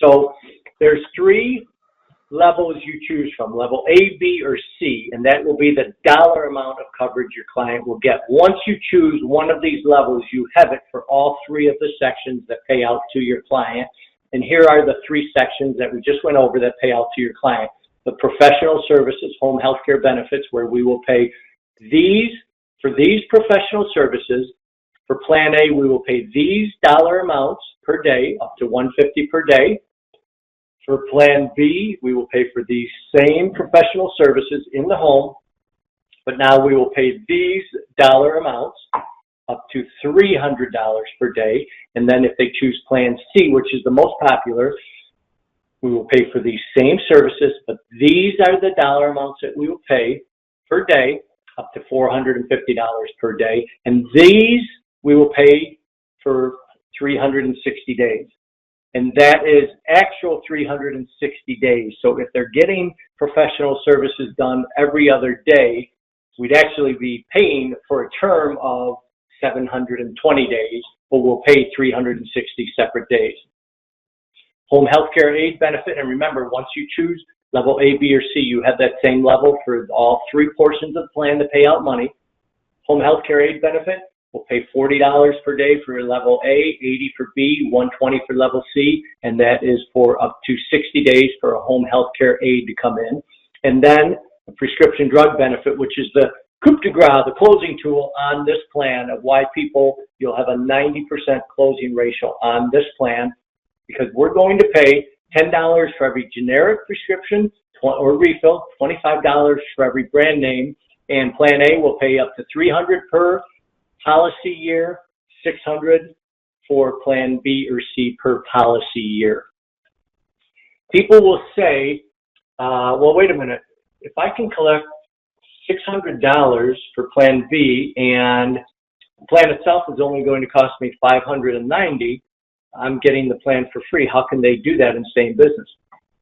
Speaker 2: So there's three levels you choose from, level A, B, or C, and that will be the dollar amount of coverage your client will get. Once you choose one of these levels, you have it for all three of the sections that pay out to your client. And here are the three sections that we just went over that pay out to your client. The professional services, home health care benefits, where we will pay for these professional services. For Plan A, we will pay these dollar amounts per day, up to $150 per day. For Plan B, we will pay for these same professional services in the home, but now we will pay these dollar amounts up to $300 per day. And then if they choose Plan C, which is the most popular, we will pay for these same services, but these are the dollar amounts that we will pay per day, up to $450 per day. And these we will pay for 360 days. And that is actual 360 days. So if they're getting professional services done every other day, we'd actually be paying for a term of 720 days, but we'll pay 360 separate days. Home health care aid benefit, and remember, once you choose level A, B, or C, you have that same level for all three portions of the plan to pay out money. Home health care aid benefit will pay $40 per day for level A, $80 for B, $120 for level C, and that is for up to 60 days for a home health care aid to come in. And then a prescription drug benefit, which is the coup de grace, the closing tool on this plan of why you'll have a 90% closing ratio on this plan, because we're going to pay $10 for every generic prescription or refill, $25 for every brand name, and Plan A will pay up to $300 per policy year, $600 for Plan B or C per policy year. People will say, well, wait a minute, if I can collect $600 for Plan B and the plan itself is only going to cost me $590, I'm getting the plan for free. How can they do that and stay in business?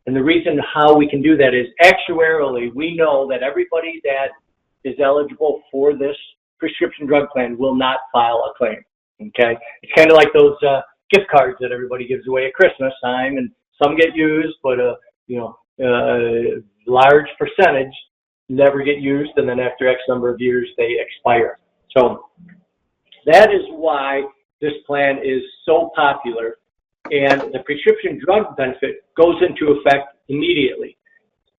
Speaker 2: And the reason how we can do that is actuarially, we know that everybody that is eligible for this prescription drug plan will not file a claim. Okay, it's kind of like those gift cards that everybody gives away at Christmas time, and some get used, but a large percentage never get used, and then after X number of years they expire. So that is why this plan is so popular, and the prescription drug benefit goes into effect immediately.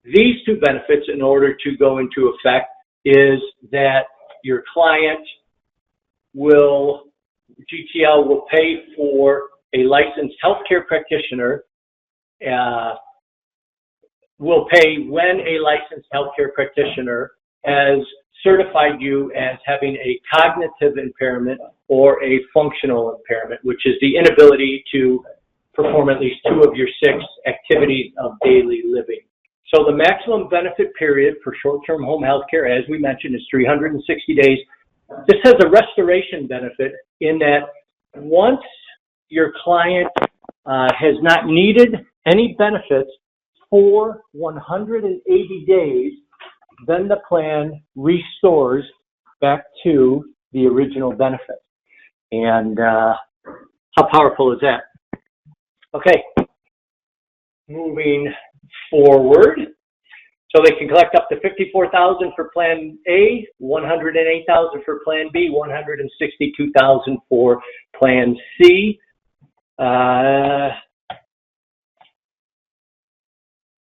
Speaker 2: These two benefits, in order to go into effect, is that your client GTL will pay for a licensed healthcare practitioner, will pay when a licensed healthcare practitioner has certified you as having a cognitive impairment or a functional impairment, which is the inability to perform at least 2 of your 6 activities of daily living. So the maximum benefit period for short-term home health care, as we mentioned, is 360 days. This has a restoration benefit in that once your client has not needed any benefits for 180 days, then the plan restores back to the original benefit. And how powerful is that? Okay, moving forward. So they can collect up to $54,000 for Plan A, $108,000 for Plan B, $162,000 for Plan C.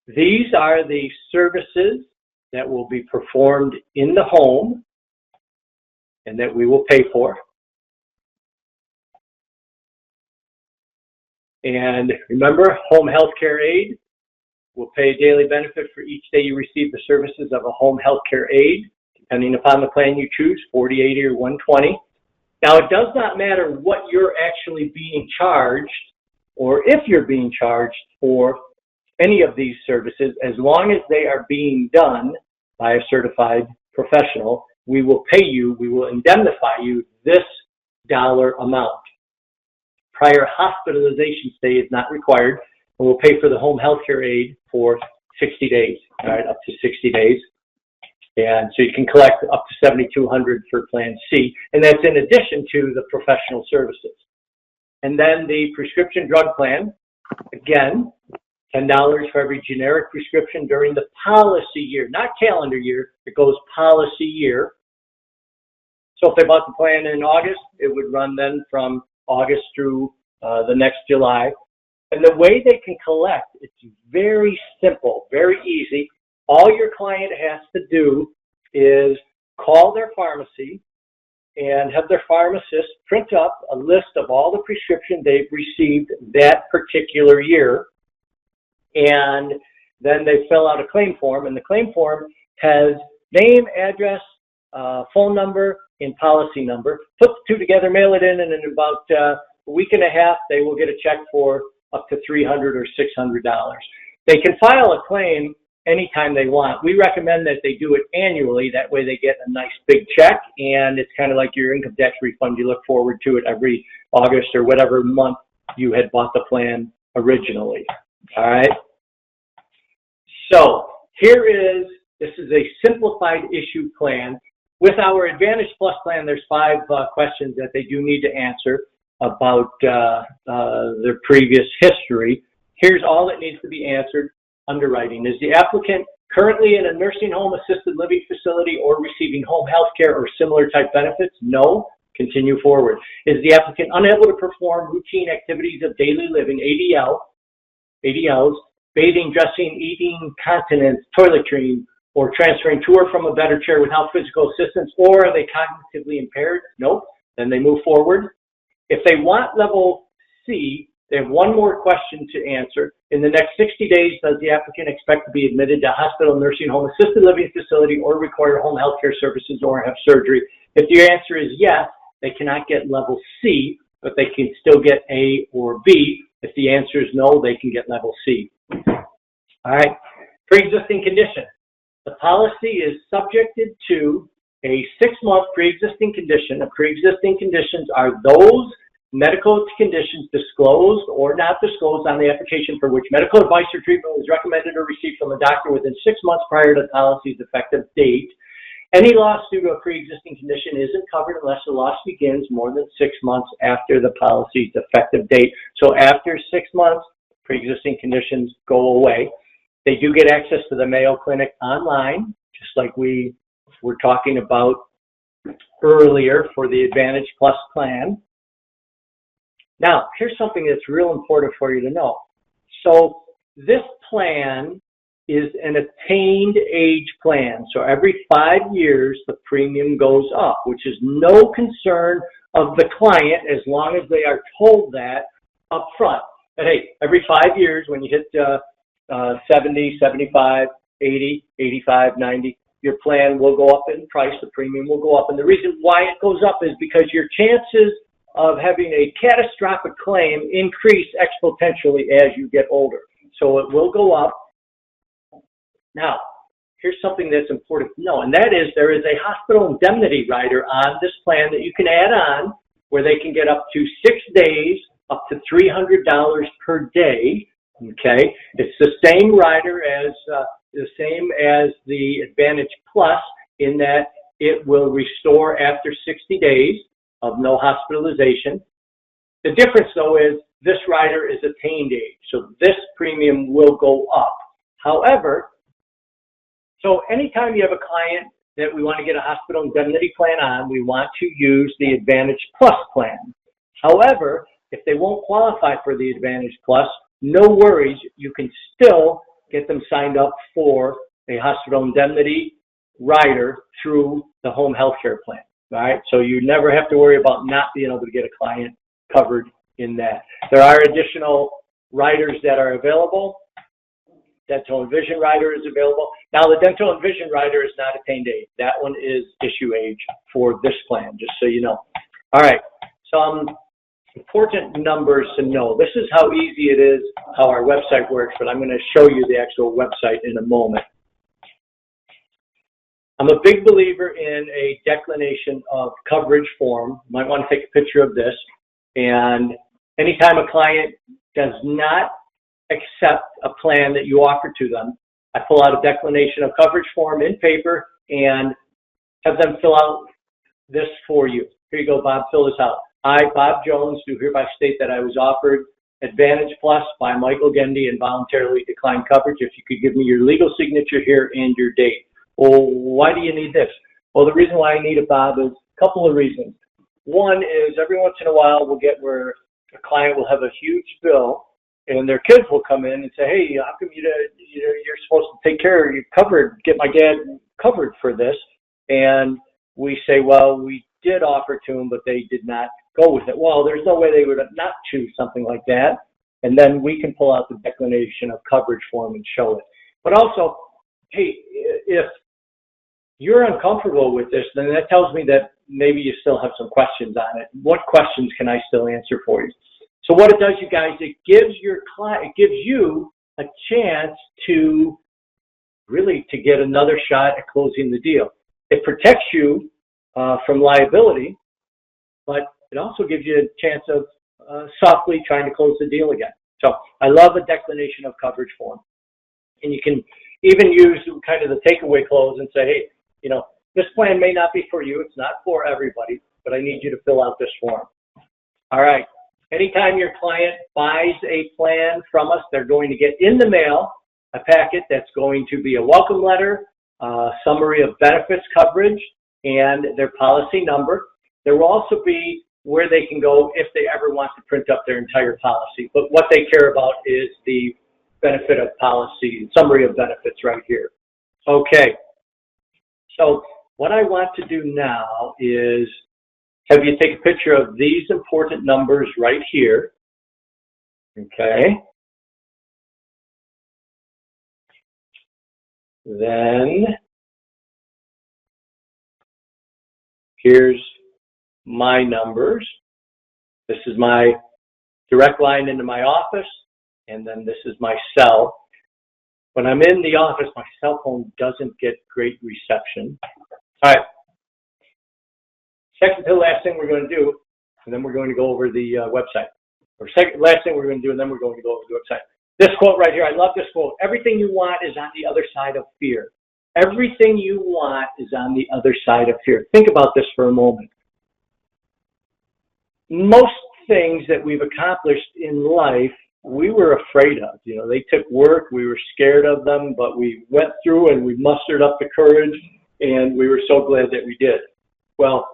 Speaker 2: These are the services that will be performed in the home and that we will pay for. And remember, home health care aid will pay a daily benefit for each day you receive the services of a home health care aid, depending upon the plan you choose, 40, 80, or 120. Now, it does not matter what you're actually being charged or if you're being charged for any of these services, as long as they are being done by a certified professional, we will pay you, we will indemnify you this dollar amount. Prior hospitalization stay is not required, and we'll pay for the home health care aid for 60 days, all right, up to 60 days. And so you can collect up to $7,200 for Plan C, and that's in addition to the professional services. And then the prescription drug plan, again, $10 for every generic prescription during the policy year, not calendar year, it goes policy year. So if they bought the plan in August, it would run then from August through the next July. And the way they can collect, it's very simple, very easy. All your client has to do is call their pharmacy and have their pharmacist print up a list of all the prescriptions they've received that particular year. And then they fill out a claim form, and the claim form has name, address, phone number, and policy number. Put the two together, mail it in, and in about a week and a half, they will get a check for up to $300 or $600. They can file a claim anytime they want. We recommend that they do it annually. That way they get a nice big check, and it's kind of like your income tax refund. You look forward to it every August or whatever month you had bought the plan originally. All right. So this is a simplified issue plan. With our Advantage Plus plan, there's 5 questions that they do need to answer about their previous history. Here's all that needs to be answered. Underwriting. Is the applicant currently in a nursing home, assisted living facility, or receiving home health care or similar type benefits? No. Continue forward. Is the applicant unable to perform routine activities of daily living, ADLs, bathing, dressing, eating, continence, toiletry, or transferring to or from a bed or chair without physical assistance, or are they cognitively impaired? Nope. Then they move forward. If they want level C, they have one more question to answer. In the next 60 days, does the applicant expect to be admitted to hospital, nursing home, assisted living facility, or require home health care services or have surgery? If the answer is yes, they cannot get level C, but they can still get A or B. If the answer is no, they can get level C. All right. Pre-existing condition. The policy is subjected to a 6-month pre-existing condition. Pre-existing conditions are those medical conditions disclosed or not disclosed on the application for which medical advice or treatment was recommended or received from a doctor within 6 months prior to the policy's effective date. Any loss due to a pre-existing condition isn't covered unless the loss begins more than 6 months after the policy's effective date. So after 6 months, pre-existing conditions go away. They do get access to the Mayo Clinic online, just like we were talking about earlier for the Advantage Plus plan. Now, here's something that's real important for you to know. So this plan is an attained age plan. So every 5 years, the premium goes up, which is no concern of the client as long as they are told that up front. But hey, every 5 years, when you hit 70, 75, 80, 85, 90, your plan will go up in price, the premium will go up. And the reason why it goes up is because your chances of having a catastrophic claim increase exponentially as you get older. So it will go up. Now, here's something that's important to know, and that is there is a hospital indemnity rider on this plan that you can add on where they can get up to 6 days, up to $300 per day. Okay, it's the same rider as the Advantage Plus in that it will restore after 60 days of no hospitalization. The difference, though, is this rider is attained age, so this premium will go up. However, so anytime you have a client that we want to get a hospital indemnity plan on, we want to use the Advantage Plus plan. However, if they won't qualify for the Advantage Plus, no worries, you can still get them signed up for a hospital indemnity rider through the home health care plan. All right, so you never have to worry about not being able to get a client covered in that. There are additional riders that are available. Dental and vision rider is available. Now, the dental and vision rider is not attained age. That one is issue age for this plan, just so you know. All right, some important numbers to know. This is how easy it is, how our website works, but I'm going to show you the actual website in a moment. I'm a big believer in a declination of coverage form. You might want to take a picture of this. And anytime a client does not accept a plan that you offer to them, I pull out a declination of coverage form in paper and have them fill out this for you. Here you go, Bob, fill this out. I, Bob Jones, do hereby state that I was offered Advantage Plus by Michael Gendy and voluntarily declined coverage. If you could give me your legal signature here and your date. Well, why do you need this? Well, the reason why I need it, Bob, is a couple of reasons. One is every once in a while we'll get where a client will have a huge bill and their kids will come in and say, hey, how come you're supposed to take care of your covered, get my dad covered for this? And we say, well, we did offer to them, but they did not go with it. Well, there's no way they would not choose something like that. And then we can pull out the declination of coverage form and show it. But also, hey, if you're uncomfortable with this, then that tells me that maybe you still have some questions on it. What questions can I still answer for you? So what it does, you guys, it gives your client, it gives you a chance to really to get another shot at closing the deal. It protects you from liability, but it also gives you a chance of softly trying to close the deal again. So I love a declination of coverage form. And you can even use kind of the takeaway clause and say, hey, you know, this plan may not be for you. It's not for everybody, but I need you to fill out this form. All right. Anytime your client buys a plan from us, they're going to get in the mail a packet that's going to be a welcome letter, summary of benefits coverage, and their policy number. There will also be where they can go if they ever want to print up their entire policy. But what they care about is the benefit of policy, summary of benefits right here. Okay. So what I want to do now is have you take a picture of these important numbers right here. Okay. Then here's my numbers. This is my direct line into my office, and then this is my cell. When I'm in the office, my cell phone doesn't get great reception. All right. Second to last thing we're going to do, and then we're going to go over the website. Or last thing we're going to do, and then we're going to go over the website. This quote right here, I love this quote. Everything you want is on the other side of fear. Everything you want is on the other side of fear. Think about this for a moment. Most things that we've accomplished in life, we were afraid of. You know, they took work, we were scared of them, but we went through and we mustered up the courage, and we were so glad that we did. Well,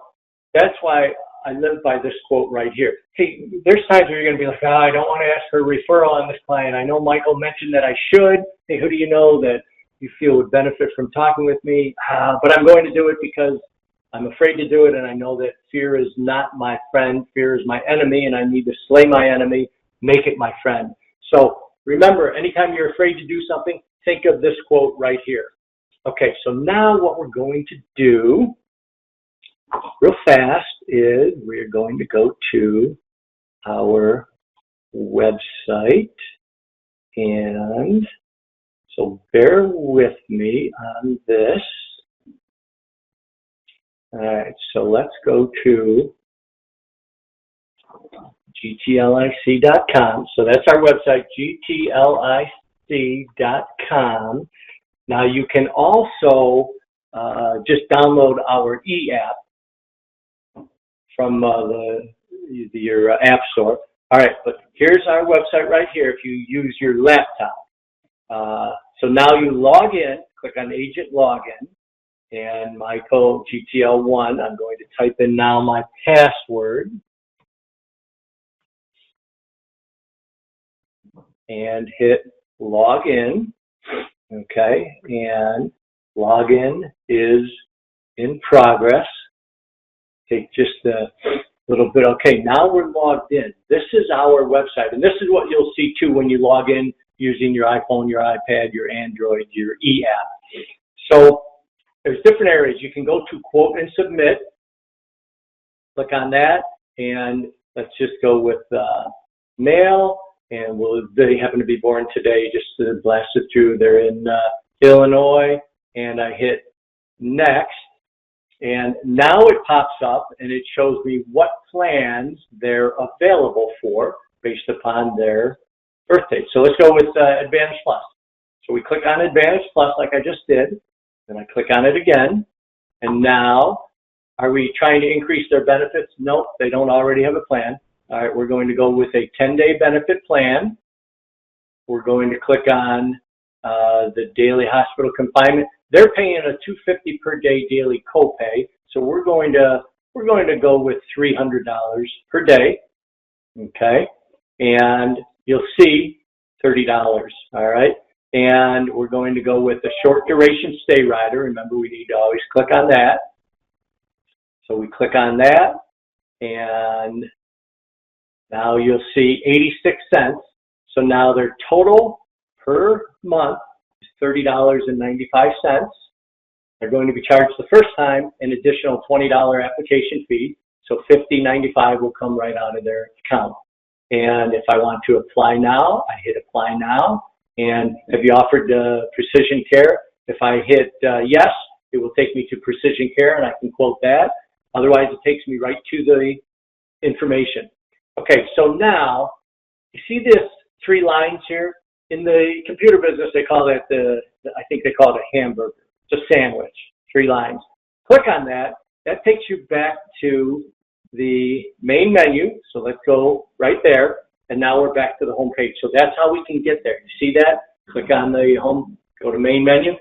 Speaker 2: that's why I live by this quote right here. Hey, there's times where you're going to be like, I don't want to ask for a referral on this client. I know Michael mentioned that I should. Hey, who do you know that you feel would benefit from talking with me? But I'm going to do it because I'm afraid to do it, and I know that fear is not my friend. Fear is my enemy, and I need to slay my enemy, make it my friend. So remember, anytime you're afraid to do something, think of this quote right here. Okay, so now what we're going to do real fast is we're going to go to our website, and So bear with me on this. All right, so let's go to GTLIC.com. So that's our website, GTLIC.com. Now you can also just download our e-app from your app store. All right, but here's our website right here if you use your laptop. So now you log in, click on Agent Login, and my code GTL1. I'm going to type in now my password. And hit login. Okay, and login is in progress. Take just a little bit. Okay, now we're logged in. This is our website, and this is what you'll see too when you log in using your iPhone, your iPad, your Android, your e-app. So there's different areas. You can go to quote and submit. Click on that, and let's just go with mail. And they happen to be born today, just to blast it through. They're in Illinois, and I hit next. And now it pops up, and it shows me what plans they're available for based upon their birth date. So let's go with Advantage Plus. So we click on Advantage Plus like I just did, then I click on it again. And now, are we trying to increase their benefits? Nope, they don't already have a plan. All right, we're going to go with a 10-day benefit plan. We're going to click on the daily hospital confinement. They're paying a $250 per day daily copay, so we're going to go with $300 per day. Okay, and you'll see $30. All right, and we're going to go with the short duration stay rider. Remember, we need to always click on that. So we click on that, and now you'll see 86 cents. So now their total per month is $30.95. They're going to be charged the first time an additional $20 application fee. So $50.95 will come right out of their account. And if I want to apply now, I hit apply now. And have you offered Precision Care? If I hit yes, it will take me to Precision Care, and I can quote that. Otherwise, it takes me right to the information. Okay, so now, you see this 3 lines here? In the computer business, they call that I think they call it a hamburger. It's a sandwich, 3 lines. Click on that. That takes you back to the main menu. So let's go right there. And now we're back to the home page. So that's how we can get there. You see that? Click on the home, go to main menu.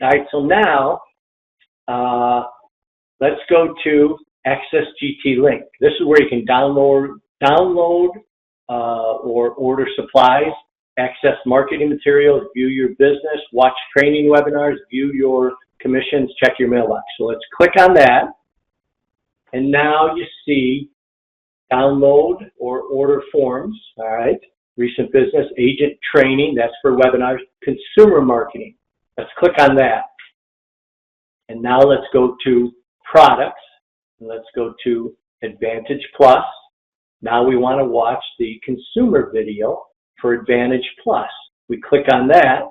Speaker 2: All right, so now, let's go to Access GT Link. This is where you can download or order supplies, access marketing materials, view your business, watch training webinars, view your commissions, check your mailbox. So let's click on that. And now you see download or order forms. All right. Recent business, agent training. That's for webinars. Consumer marketing. Let's click on that. And now let's go to products. Let's go to Advantage Plus. Now we want to watch the consumer video for Advantage Plus. We click on that,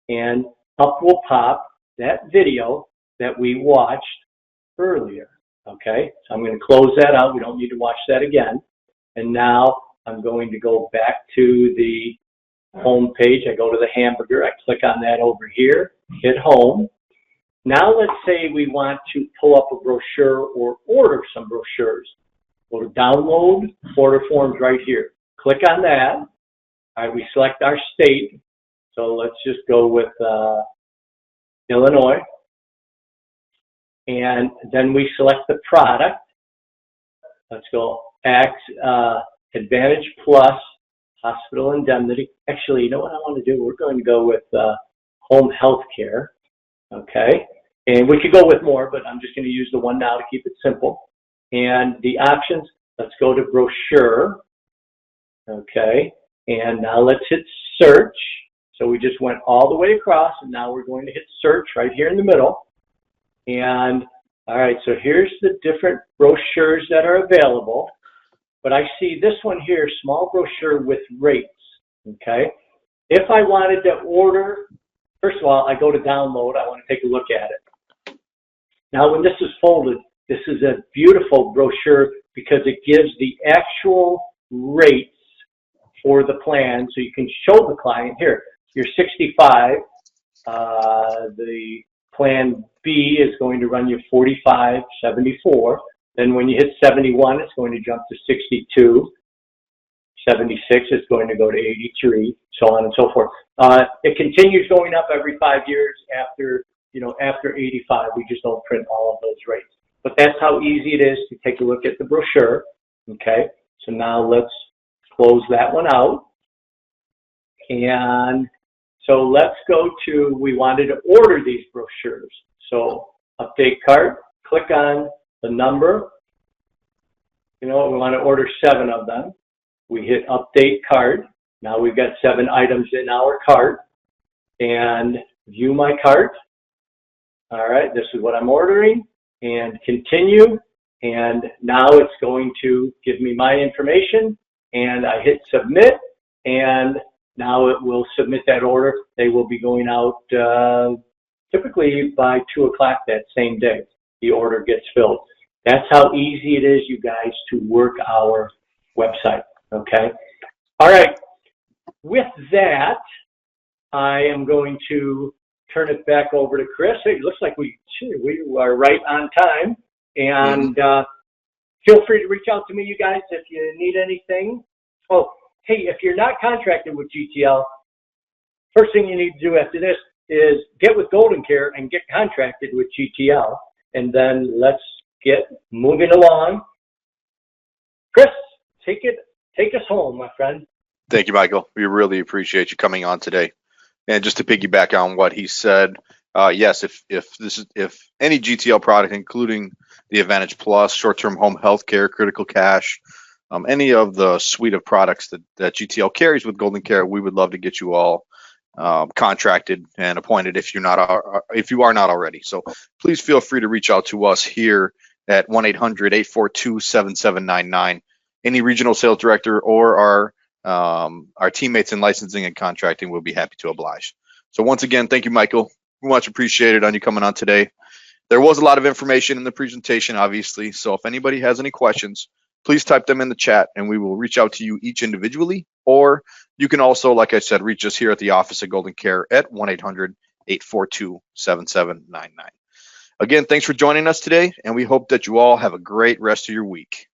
Speaker 2: and up will pop that video that we watched earlier. Okay, so I'm going to close that out. We don't need to watch that again. And now I'm going to go back to the home page. I go to the hamburger. I click on that over here, hit home. Now let's say we want to pull up a brochure or order some brochures. Go to download order forms right here. Click on that. All right, we select our state. So let's just go with Illinois. And then we select the product. Let's go Advantage Plus, Hospital Indemnity. Actually, you know what I want to do? We're going to go with Home Health Care. Okay. And we could go with more, but I'm just going to use the one now to keep it simple. And the options, let's go to brochure. Okay. And now let's hit search. So we just went all the way across, and now we're going to hit search right here in the middle. And all right, so here's the different brochures that are available. But I see this one here, small brochure with rates. Okay. If I wanted to order, first of all, I go to download. I want to take a look at it. Now, when this is folded, this is a beautiful brochure because it gives the actual rates for the plan, so you can show the client, here, you're 65, the plan B is going to run you 45.74. Then when you hit 71, it's going to jump to 62. 76 is going to go to 83, so on and so forth. It continues going up every 5 years after, after 85. We just don't print all of those rates. But that's how easy it is to take a look at the brochure. Okay, so now let's close that one out. And so let's go to, we wanted to order these brochures. So update cart, click on the number. We want to order 7 of them. We hit update cart. Now we've got 7 items in our cart. And view my cart. All right, this is what I'm ordering. And continue. And now it's going to give me my information. And I hit submit. And now it will submit that order. They will be going out typically by 2 o'clock that same day. The order gets filled. That's how easy it is, you guys, to work our website. Okay. All right. With that, I am going to turn it back over to Chris. It looks like we are right on time. And feel free to reach out to me, you guys, if you need anything. Oh, hey, if you're not contracted with GTL, first thing you need to do after this is get with GoldenCare and get contracted with GTL. And then let's get moving along. Chris, take us home, my friend.
Speaker 1: Thank you, Michael. We really appreciate you coming on today. And just to piggyback on what he said, yes, if any GTL product, including the Advantage Plus, short-term home health care, critical cash, any of the suite of products that GTL carries with GoldenCare, we would love to get you all contracted and appointed if you are not already. So please feel free to reach out to us here at 1-800-842-7799. Any regional sales director or our teammates in licensing and contracting will be happy to oblige. So once again, thank you, Michael. Much appreciated on you coming on today. There was a lot of information in the presentation, obviously. So if anybody has any questions, please type them in the chat and we will reach out to you each individually. Or you can also, like I said, reach us here at the office of GoldenCare at 1-800-842-7799. Again, thanks for joining us today, and we hope that you all have a great rest of your week.